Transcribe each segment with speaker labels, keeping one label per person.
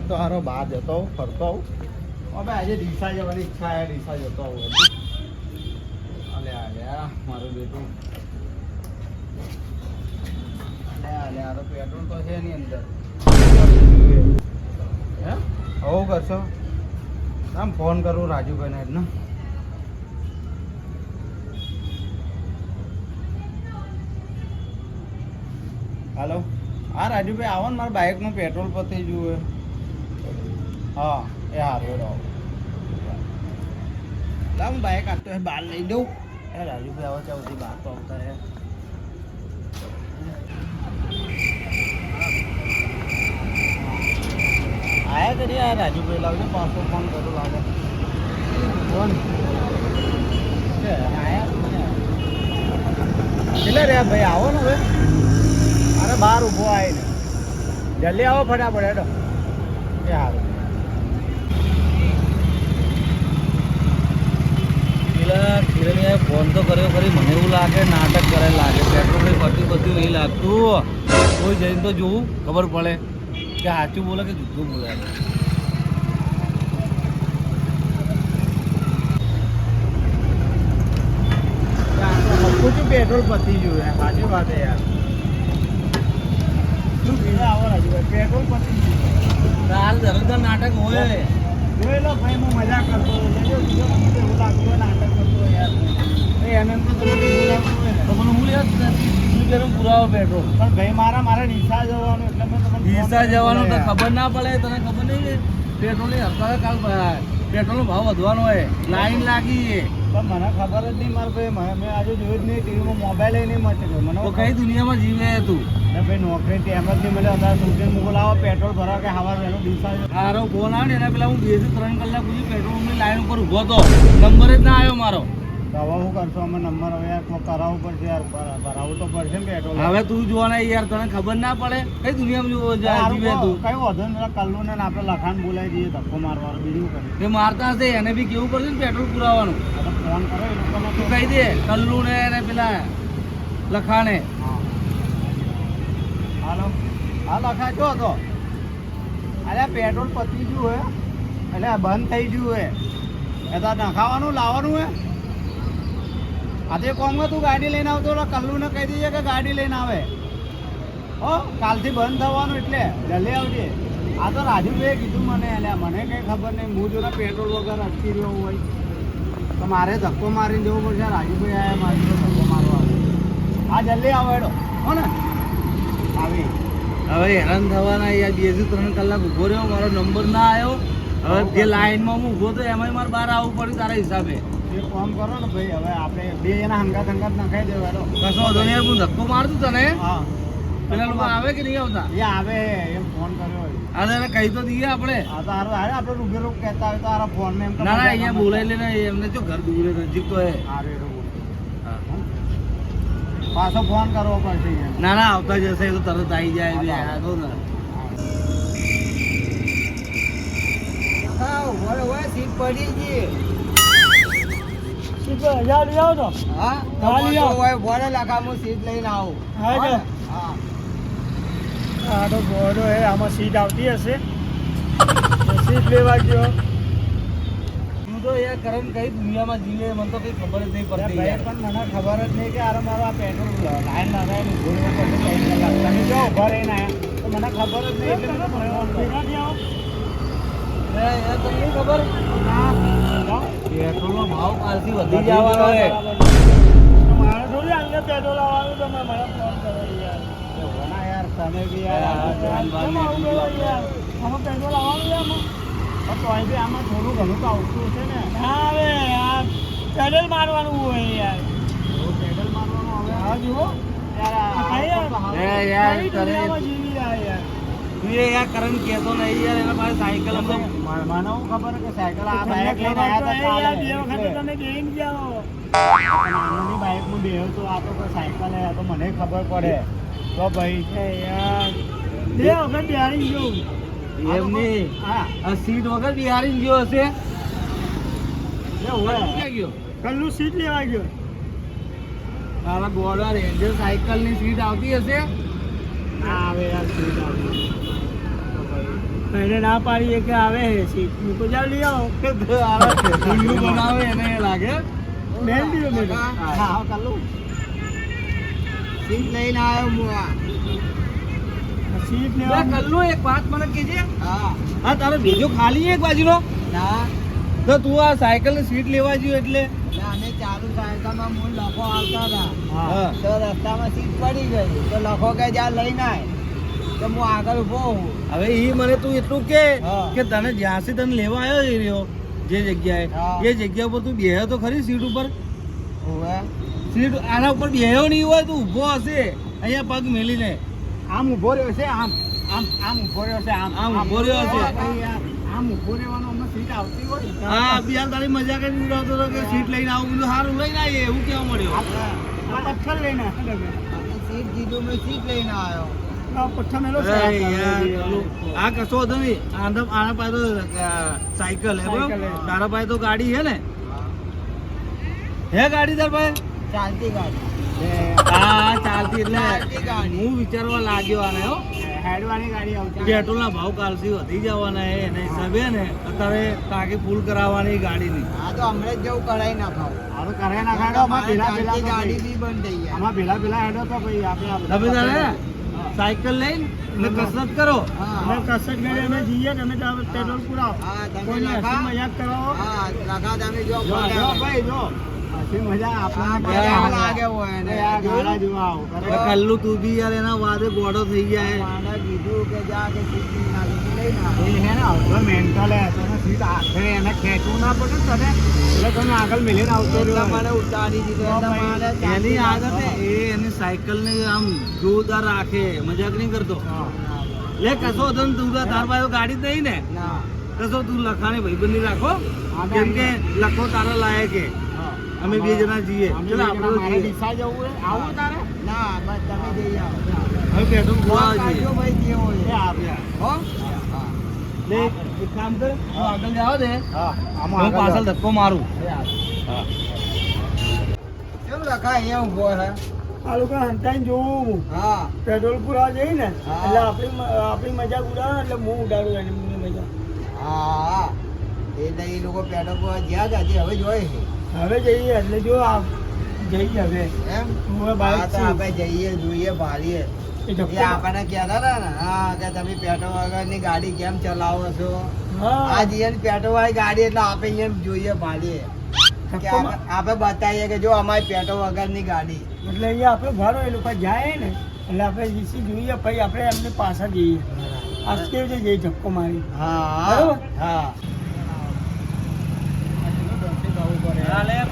Speaker 1: તો હારો બહાર જતો હોઉં ફરતો હોઉં હવે આજે ડીસા જવાની ઈચ્છા છે ડીસા જતો હોઉં અલ્યા મારું બેટું અલ્યા પેટ્રોલ તો છે એની અંદર હે આવું કરશો આમ ફોન કરું રાજુભાઈને જ ને હાલો હા રાજુભાઈ આવો ને મારા બાઇકનું પેટ્રોલ પતી જુએ હા એ હારું રહો લાવ બાઇક આપતો બહાર લઈ દઉં એ રાજુભાઈ આવો ચાવથી બહાર તો આવતા હે આયા કરી આ રાજુભાઈ લાવજો પાછો ફોન કરું લાગે ફોન આયા કેટલે રે ભાઈ આવો ને હવે અરે બહાર ઊભો આવીને જલ્દી આવો ફટાફટ હેડો એ હારું પેલા કિરણીએ ફોન તો કર્યો ખરી મને એવું લાગે નાટક કરે લાગે પેટ્રોલ બધું નહીં લાગતું કોઈ જઈને તો જોવું ખબર પડે કે સાચું બોલે કે જુઠ્ઠું બોલે બધું પેટ્રોલ પતી ગયું યાર સાચી વાત છે યાર શું પીવા આવો રાજુભાઈ પેટ્રોલ પતી ગયું હાલ દરરોજ નાટક હોય જોઈ લો ભાઈ હું મજા કરતો એવું લાગતું નાટક કરતો યાર એને તો તમને હું યાદ પુરાવો પેટ્રોલ પણ ભાઈ મારા ડીસા જવાનું એટલે મેં તમને ડીસા જવાનું તો ખબર ના પડે તને ખબર નહીં પેટ્રોલની હડતાલ કાલ પેટ્રોલનો ભાવ વધવાનો હોય લાઈન લાગી પણ મને ખબર જ નહીં મારા ભાઈ મેં આજે જોયું જ નહીં ટીવીમાં મોબાઈલ નહીં મળશે મને તો કઈ દુનિયામાં જીવે તું ભાઈ નોકરી ટાઈમ જ નહીં મળે અત્યારે સુધીને મોકલાવો પેટ્રોલ ભરાવ કે હવા વહેલો ડીસા મારો ફોન આવે ને એના પેલા હું 2 થી 3 કલાક સુધી પેટ્રોલની લાઈન ઉપર ઊભો હતો નંબર જ ના આવ્યો મારો હવે શું કરશો અમે નંબર હવે યાર કરાવવું પડશે યાર ભરાવવું તો પડશે ને પેટ્રોલ હવે તું જોવાના યાર તને ખબર ના પડે કઈ દુનિયામાં જીવે તું કઈ વધુ ને કલ્લું ને આપણે લખાણ બોલાવી દઈએ ધક્કો મારવાનો બીજું કરે એ મારતા હશે એને બી કેવું પડશે ને પેટ્રોલ પુરાવાનું ફોન કરો એ લોકોને તું કહી દે કલ્લુ ને એને પેલા લખાણે હાલો હા લખા છો તો અરે પેટ્રોલ પતી ગયું હે એટલે બંધ થઈ ગયું હે એ તો નખાવાનું લાવવાનું હે આજે કોમમાં તું ગાડી લઈને આવતો કલ્લુને કહી દઈએ કે ગાડી લઈને આવે હો કાલથી બંધ થવાનું એટલે જલ્દી આવજે આ તો રાજુભાઈએ કીધું મને એટલે મને કંઈ ખબર નહીં હું જોને પેટ્રોલ વગર અટકી રહ્યો હોય તો મારે ધક્કો મારીને જવું પડશે રાજુભાઈ આવ્યા મારે ધક્કો મારવા હા જલ્દી આવો હેડો હો ને આવી હવે હેરાન થવાના યાર 2 થી 3 કલાક ઊભો રહ્યો મારો નંબર ના આવ્યો હવે જે લાઈનમાં હું ઊભો તો એમાંય મારે બહાર આવવું પડ્યું તારા હિસાબે એ ફોન કરો ને ભાઈ હવે આપણે બે જણા હંગાત નખાઈ દેવાનો કશો વાંધો નહીં હું ધક્કો મારતું તને હા પેલા લોકો આવે કે નહીં આવતા એ આવે એમ ફોન કર્યો અરે એને કહી તો દઈએ આપણે હા તો હારું હારે આપણે રૂબેરું કહેતા હોય તો હારા ફોન ને એમ ના ના અહીંયા બોલાવી લે ને એમને જો ઘર દૂર નજીક તો હે હારે પાછો ફોન કરવો પડશે ના ના આવતા જશે તો તરત આવી જાય બે તો ને હા ઓય સીટ પડી ગઈ સીટ લઈ આવો તો હા લઈ આવો બોલે લખા હું સીટ લઈને આવું હા હા તો બોર્ડો હે આમાં સીટ આવતી હશે સીટ લેવા ગયો હું તો યાર કરન કઈ દુનિયામાં જીવે મને તો કઈ ખબર જ નહીં પડતી યાર પણ મને ખબર જ નહીં કે આરે મારો આ પેટ્રોલ લાઈન લગાવીને ભૂલવું પડશે કઈ કલાક તમે જો ઉભા રહીને આયા તો મને ખબર જ નહીં એટલે મને ભેગાથી આવો યાર તમને ખબર પેટ્રોલનો ભાવ કાલથી વધી જવાનો છે મારે થોડી અંદર પેટ્રોલ આવવાનું તો મને ફોન કરો યાર યાર તમે બી યાર આમાં પેટ્રોલ આવવાનું યાર તો અહીં બી આમાં થોડું ઘણું તો આવતું છે ને ના આવે યાર પેડલ મારવાનું હોય યાર પેડલ મારવાનું હવે હા જુઓ યાર જીવી યાર તું યાર કરન કહેતો નહીં યાર એના પાસે સાયકલ મને ખબર કે સાયકલ આ બાઇક લઈને આયા યાર બે વખત તમે બેહીને જાઓ નાની બાઇકમાં બેહો તો આ તો કોઈ સાયકલ હે તો મને ખબર પડે તો ભાઈ યાર બે વખત બિહારી ગયો એમ નહીં આ સીટ વગર બિહારી ગયો હશે ગયો કલ્લુ સીટ લેવા ગયો તારા ગોળા રેન્જર સાયકલની સીટ આવતી હશે ના આવે યાર સીટ આવતી એને ના પાડીએ કે આવે સીટ મૂકો જાવ લઈ આવો ઉલ્લુ બનાવે એને લાગે બેન દીધો મેં હા કાલું સીટ લઈને આવ્યો હું સીટ લેવા કલ્લું એક વાત મને કહેજે હા તારો બીજો ખાલી એક બાજુનો ના તો તું આ સાયકલ ની સીટ લેવા જ્યો એટલે અમે ચાલુ સાયકલમાં મૂળ લખો આવતા હતા તો રસ્તામાં સીટ પડી ગઈ તો લખો કે જ્યાં લઈને આય તો હું આગળ ઉભો હું હવે એ મને તું એટલું કે તને જ્યાંથી તને લેવા આવ્યો એ રહ્યો જે જગ્યાએ એ જગ્યા ઉપર તું બેહ્યો તો ખરી સીટ ઉપર સીટ આના ઉપર બેહ્યો નહીં હોય તું ઊભો હશે અહીંયા પગ મેલીને આમ ઊભો રહ્યો છે આમ આમ આમ ઊભો રહ્યો છે આમ ઊભો રહ્યો છે આમ ઊભો રહેવાનો અમને સીટ આવતી હોય હા બિયાર તારી મજા કરી ઉડાવતો હતો કે સીટ લઈને આવું બધું સારું લઈને આવીએ એવું કેવા મળ્યો પથ્થર લઈને સીટ કીધું મેં સીટ લઈને આવ્યો આ કશો હતો નહીં આના પાસે તો સાયકલ હે બરોબર તારા પાસે તો ગાડી હે ને હે ગાડી તાર પાસે ચાલતી ગાડી હા ચાલતી એટલે હું વિચારવા લાગ્યો આને હો હેડવાની ગાડી આવતી પેટ્રોલના ભાવ કાલથી વધી જવાના હે એના હિસાબે ને અત્યારે ટાંકી ફૂલ કરાવવાની ગાડીની હા તો હમણાં જ જેવું કરાવી નાખાવ હવે કરાવી નાખાડો આમાં પેલા ગાડી બી બંધ થઈ ગયા આમાં પેલા હેડો તો ભાઈ આપણે સાયકલ લઈને કસરત કરો અમે કસરત કરી અમે જઈએ તમે પેટ્રોલ પુરાવો કોઈ મજાક કરો તમે જો ભાઈ જો મજા આપણને લાગે હોય ને ગાડા જોવા આવો કલ્લુ તું બી યાર એના વાદે ગોડો થઈ જાય માને કીધું કે જા કે સીટ લઈને હે ને હવે મેન્ટલ હે તો સીટ આખરે એને ખેંચવું ના પડે તને એટલે તમે આગળ મેલીને આવતો રહ્યો મને ઉતારી દીધો એની આદત એ એની સાયકલ ને આમ જોરદાર રાખે મજાક નહીં કરતો લે કશો હતો ને તું તાર પાસે ગાડી જ નહીં ને કશો તું લખાને ભાઈબંધી રાખો કેમ કે લખો તારા લાયક હે અમે બે જણા જઈએ ચલો આપણે દિશા જવું હોય આવો તારે ના બસ તમે જઈ આવો હવે પેટ્રોલ પુરાવા જઈએ ભાઈ જે હોય એ આપ્યા હો લે એક કામ કર આગળ જાવ દે હા હું પાછળ ધક્કો મારું હા કેમ લખા અહીંયા ઉભો હે આ લોકો હંતાઈને જોવું હા પેટ્રોલ પુરાવા જઈએ ને એટલે આપણી મજાક ઉડાવે એટલે હું ઉડાડું એની મજા હા એટલે એ લોકો પેટ્રોલ પુરાવા જ્યાં જ હવે જોઈએ છે હવે જઈએ એટલે જો જઈએ હવે એમ આપણે જઈએ જોઈએ ભારીએ આપણને કહેતા હતા ને હા કે તમે પેટ્રોલ વગરની ગાડી કેમ ચલાવો છો આ જઈએ પેટ્રોલ વાળી ગાડી એટલે આપણે અહીંયા જોઈએ ભારીએ આપણે બતાવીએ કે જો અમારી પેટ્રોલ વગરની ગાડી એટલે અહીંયા આપણે ભારો એ લોકો જાય ને એટલે આપણે જીસી જોઈએ પછી આપણે એમને પાછા જઈએ આ કેવી રીતે જઈએ ધક્કો મારી હા બરોબર હા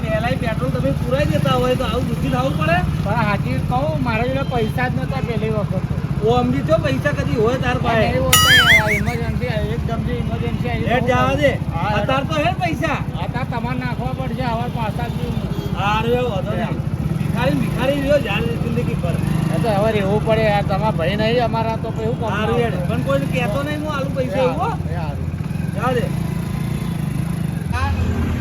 Speaker 1: પેલા પેટ્રોલ તમે પુરાઈ દેતા હોય તો આવું દુઃખી થવું પડે પણ હાજી કહું મારા જોડે પૈસા જ નતા પહેલી વખત ઓ સમજી છો પૈસા કદી હોય તાર પાસે ઇમરજન્સી એકદમ ઇમરજન્સી જવા દે અત્યારે તો હે પૈસા અત્યારે તમારે નાખવા પડશે હવે પાછા સારું એવું હતો ભિખારી રહ્યો જાણ જિંદગી પર તો હવે રહેવું પડે તમારા ભાઈ નહીં અમારા તો એવું પણ કોઈ કહેતો નહીં હું આલુ પૈસા એવું જવા દે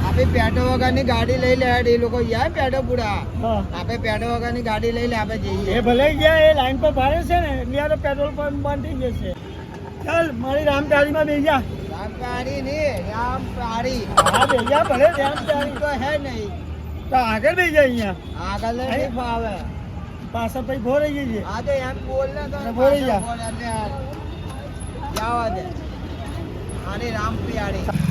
Speaker 1: આપણે પેટો વગરની ગાડી લઈ લે એ લોકો યાર પેટો પૂરા આપણે પેટો વગરની ગાડી લઈ લે આપણે જઈએ એ ભલે ગયા એ લાઈન પર ભારે છે ને એટલે પેટ્રોલ પંપ બંધ થઈ જશે ચાલ મારી રામચારીમાં બેસી જા રામચારી નહીં રામચારી હા બેસી ભલે રામચારી તો હે નહીં તો આગળ બેસી જાય અહીંયા આગળ નહીં ફાવે પાછળ પછી ભો રહી જઈએ હા તો એમ બોલ ને તો ભો રહી જા જવા દે આની રામપિયારી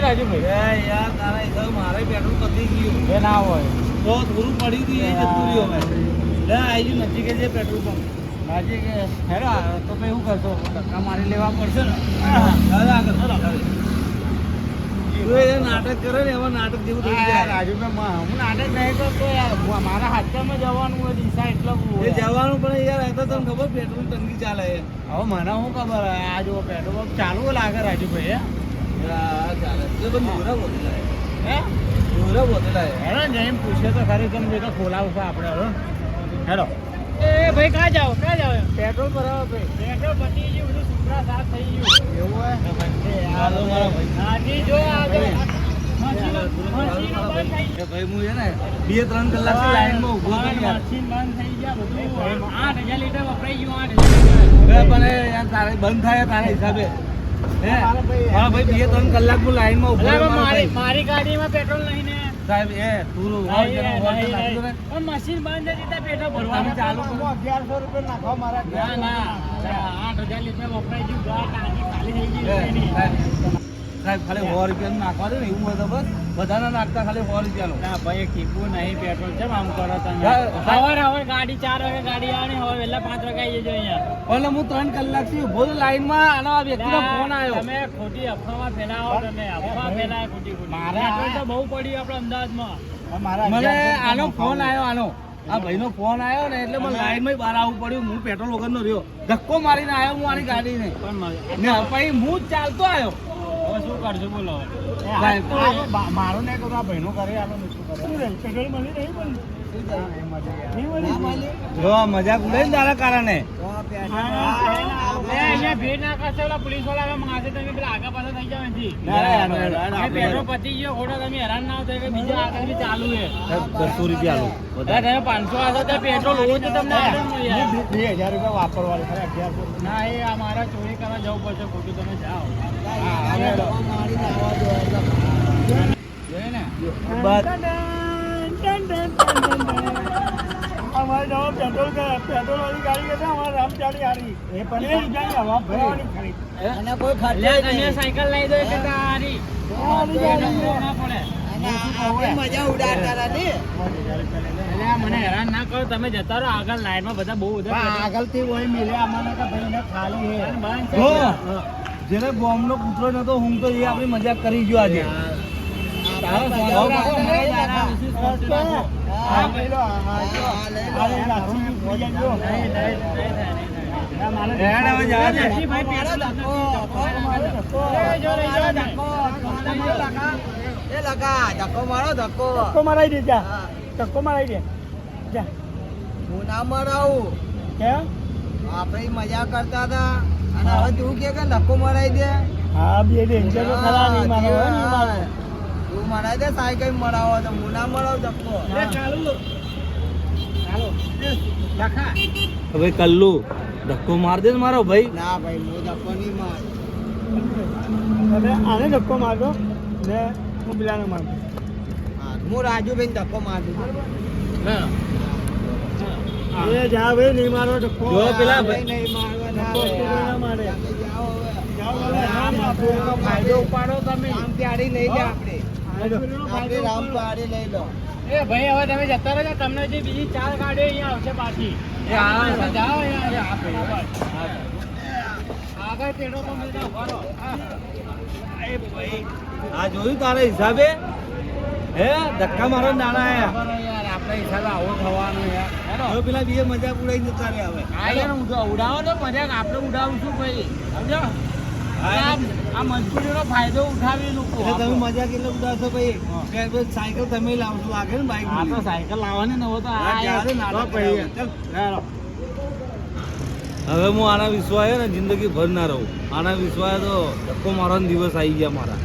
Speaker 1: રાજુભાઈ યાર તારા હિસાબ મારે પેટ્રોલ પતી ગયું એ ના હોય તો થોડું પડ્યું હતું એ જતું રહ્યું હવે લે આવી ગયું નજીક જે પેટ્રોલ પંપ નજીક હેરા તો પછી શું કરશો ધક્કા મારી લેવા પડશે ને આગળ નાટક કરે ને એવા નાટક જેવું થઈ જાય રાજુભાઈ હું નાટક નહીં કરતો યાર મારા હાથમાં જવાનું હોય દિશા એટલે એ જવાનું પણ યાર એ તો તમને ખબર પેટ્રોલ તંગી ચાલે હવે મને શું ખબર આ જો પેટ્રોલ પંપ ચાલુ લાગે રાજુભાઈ પૂછે તો ખરી તમે તો ખોલાવું આપણે હવે હેલો એ ભાઈ ક્યાં જાઓ પેટ્રોલ ભરાવો ભાઈ પેટ્રોલ પતી ગયું બધું સુપરા સાફ થઈ ગયું એવું હોય હાજી જો એ ભાઈ હું છે ને 2-3 કલાકથી લાઈનમાં ઊભો છું યાર.
Speaker 2: મશીન બંધ થઈ ગયા બધું 8,000 લીટર વપરાઈ ગયું 8,000
Speaker 1: હવે પણ એ યાર તારે બંધ થાય તારા હિસાબે હે હા ભાઈ 2-3 કલાક હું લાઈનમાં ઊભો
Speaker 2: અલા,
Speaker 1: રહ્યો મારો
Speaker 2: પણ
Speaker 1: ભાઈ.
Speaker 2: મારી ગાડીમાં પેટ્રોલ નહીં ને
Speaker 1: સાહેબ એ તું
Speaker 2: પણ મશીન બંધ હતી ત્યાં પેટ્રોલ ભરવાનું ચાલુ કર્યું.
Speaker 1: 1100 રૂપિયા નાખવા મારા
Speaker 2: ના ના 8,000 લીટર વપરાઈ ગયું ટાંકી ખાલી થઈ ગઈ એની.
Speaker 1: સાહેબ ખાલી 100 રૂપિયાનું નાખવા દે ને એવું હોય તો બસ બધાના નાખતા ખાલી 100 રૂપિયાનું.
Speaker 2: ના ભાઈ કીધું નહીં પેટ્રોલ કેમ આમ કરો તમે
Speaker 1: હા,
Speaker 2: હવે ગાડી 4 વાગે ગાડી આવે હવે વહેલા 5 વાગે આવી જજો અહીંયા
Speaker 1: પણ હું 3 કલાકથી ઊભો છું લાઈનમાં અને આ વ્યક્તિનો ફોન આવ્યો.
Speaker 2: તમે ખોટી અફવામાં ફેલાવો તમે અફવા ફેલાય ખોટી ખોટી
Speaker 1: મારા-
Speaker 2: પેટ્રોલ તો બહુ પડ્યું આપણે અમદાવાદમાં
Speaker 1: મને આનો ફોન આવ્યો આ ભાઈનો ફોન આવ્યો ને એટલે મને લાઈનમાં બહાર આવવું પડ્યું. હું પેટ્રોલ વગરનો રહ્યો ધક્કો મારીને આવ્યો હું આની ગાડીને
Speaker 2: પણ
Speaker 1: ને પછી હું જ ચાલતો આવ્યો.
Speaker 2: હવે શું કરશું બોલો
Speaker 1: સાહેબ,
Speaker 2: મારો ને કહું આ ભાઈનો કરે પેટ્રોલ મળી નહીં પણ
Speaker 1: જો મજાક ઉડાય ને તારા કારણે
Speaker 2: અહીંયા ભીડ ના કરશો ઓલા પોલીસ વાળા માસે તમે પેલા આગા પાછા થઈ જાવ એથી પેટ્રોલ પતી ગયો ખોટો તમે હેરાન ના થાય કે બીજા આગળ બી ચાલુ છે
Speaker 1: 200 રૂપિયા આલો
Speaker 2: તમે 500 આવશો તો પેટ્રોલ ઓછું તમને આપે ને યાર.
Speaker 1: 2000 રૂપિયા વાપરવાનું ખરે 1100.
Speaker 2: ના એ આ મારા ચોરી કરવા જવું પડશે ખોટું તમે જાઓ જોયું ને
Speaker 1: બસ
Speaker 2: અમારે જવા પેટ્રોલ વાળી ગાડી કે અમારે રામચાડી હારી
Speaker 1: એ પણ
Speaker 2: હવા ભરવાની ખરી
Speaker 1: અને કોઈ
Speaker 2: તમે સાયકલ લઈ દો કે હારી ના પડે
Speaker 1: મજા ઉડાડતા ને
Speaker 2: એટલે આ મને હેરાન ના કરો તમે જતા રહો આગળ લાઈનમાં બધા બહુ બધા
Speaker 1: આગળથી હોય મિલે અમારે તો ભાઈને ખાલી હે
Speaker 2: બંધ
Speaker 1: જો
Speaker 2: છે.
Speaker 1: જેને બોમ્બનો કૂતરો નતો હું તો એ આપણી મજાક કરી ગયો આજે તારો ફોન
Speaker 2: હા,
Speaker 1: આવ્યો.
Speaker 2: મારા દાદા વિશે સ્પષ્ટ રાખો.
Speaker 1: હા, લઈ લો. અરે, લાચી બી પડી જાય જો.
Speaker 2: નહીં, નહીં, નહીં, નહીં, નહીં. ના, મારે
Speaker 1: હેડ હવે જવા દે.
Speaker 2: નથી ભાઈ, પેટ્રોલ નથી. એ જો, એ જો,
Speaker 1: ધક્કો મરાઈ દે જા. ધક્કો મરાઈ દે જા.
Speaker 3: હું ના મરાવું
Speaker 1: કેમ?
Speaker 3: આપણે મજા કરતા હતા અને હવે તું કે ધક્કો મરાઈ દે
Speaker 1: હા બે ડેન્જર તો ખરા નહીં મારો હો, નહીં મારો.
Speaker 3: તું મરાઈ દે સાયકલ મરાવો તો હું ના મરાવ ધક્કો
Speaker 2: એ ચાલુ. ચાલો. લખા.
Speaker 1: હવે કલ્લુ ધક્કો માર દે ને મારો ભાઈ.
Speaker 3: ના ભાઈ હું ધક્કો નહીં માર
Speaker 1: હવે આને ધક્કો મારજો ને હું પેલાને મારજો.
Speaker 3: હા, હું રાજુભાઈ ધક્કો માર દઉં
Speaker 2: હા.
Speaker 1: એ જા ભાઈ નહીં મારો ધક્કો. જો પેલા ભાઈ
Speaker 3: નહીં મારવા ના
Speaker 1: ધક્કો
Speaker 3: ભાઈ.
Speaker 1: કોઈ ના મારે.
Speaker 3: તમે જાઓ હવે.
Speaker 1: જાઓ
Speaker 3: હવે
Speaker 1: હવે,
Speaker 3: આમ
Speaker 1: હા,
Speaker 3: આપણો ફાયદો
Speaker 2: ઉપાડો તમે.
Speaker 3: આમ પ્યારી લઈ લે આપણે
Speaker 1: આનો
Speaker 3: આપણે રામ પ્યારી લઈ લો
Speaker 2: એ ભાઈ હવે તમે જતા રહેજો તમને જે બીજી 4 ગાડીઓ અહીંયા આવશે પાછી
Speaker 1: એ હા.
Speaker 2: તમે જાઓ અહીંયા. આગળ પેડો તો મેં ઉભા રહો. હા.
Speaker 1: આ જોયું તારા હિસાબે હે ધક્કા મારો નાના આયા.
Speaker 2: બરાબર યાર આપણા હિસાબે આવો થવાનો યાર હેલો.
Speaker 1: હવે પેલા બે મજાક ઉડાઈ જતા રે હવે.
Speaker 2: હા યાર ઉડાવો તો મજાક આપણે ઉડાવશું ભાઈ સમજો આ મજબૂરીનો ફાયદો ઉઠાવી લોકો
Speaker 1: એટલે તમે મજાક એટલે ઉડાવશો ભાઈ કે ભાઈ સાયકલ તમે લાવશો આગળ ને બાઈક
Speaker 2: આ તો સાયકલ લાવવાની ન હોય તો આ
Speaker 1: જ્યારે
Speaker 2: યાર
Speaker 1: નાટક
Speaker 2: તો ભાઈ
Speaker 1: કરાવે.
Speaker 2: હેલો.
Speaker 1: હવે હું આના વિશ્વાસ ને જિંદગી ભર ના રહું. આના વિશ્વાસ તો ધક્કો મારવાનો દિવસ આવી ગયા મારા.